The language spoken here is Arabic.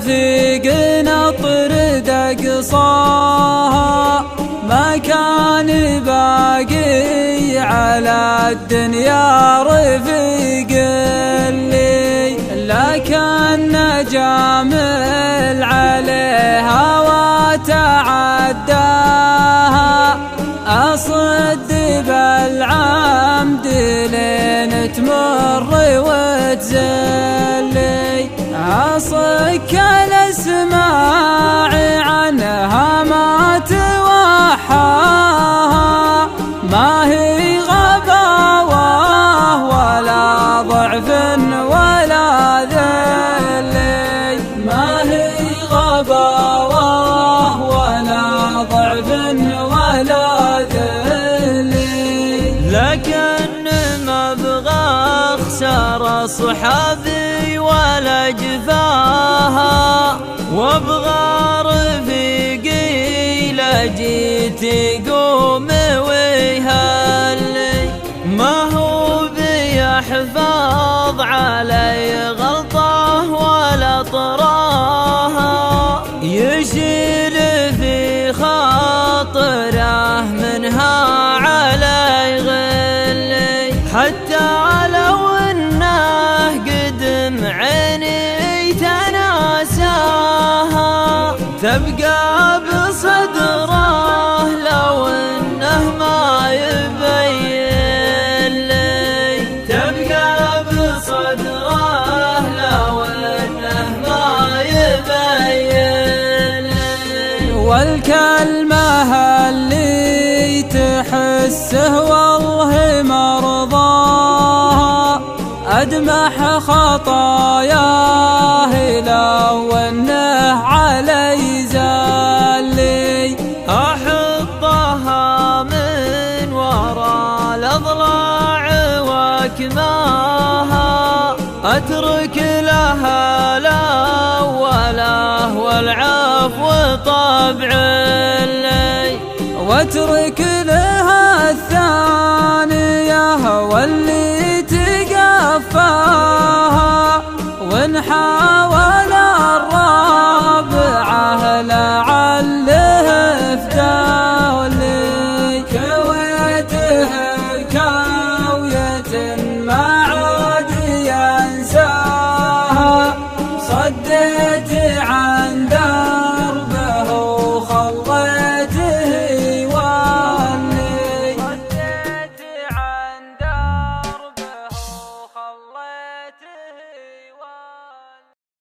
رفيقنا طرد قصاها، ما كان باقي على الدنيا رفيق لي، لكن جامل عليها وتعداها، أصد بالعمد لين تمر وتزلي، أصك الاسماع عنها ما توحاها، ما هي غباوة ولا ضعف ولا ذل، ما هي غباوة ولا ضعف ولا ذل، لكن ما ابغى اخسر صحابي ولا جفاها، وابغى رفيقي لجيت يقوم ويهلي، ما هو بيحفظ علي غلطه ولا طراها، يشيل في خاطره منها علي غلي، حتى لو انه قدم عيني تناساها، تبقى بصدره لو انه ما يبين لي، تبقى بصدره لو انه ما يبين لي، والكلمة اللي تحسه والله مرضاها، أدمح خطاياه لو انه علي زلي، أحطها من وراء الأضلاع وكماها، أترك لها الأولى والعفو طبع لي، واترك لها الثانية واللي تقفاها، وان حاول الراحة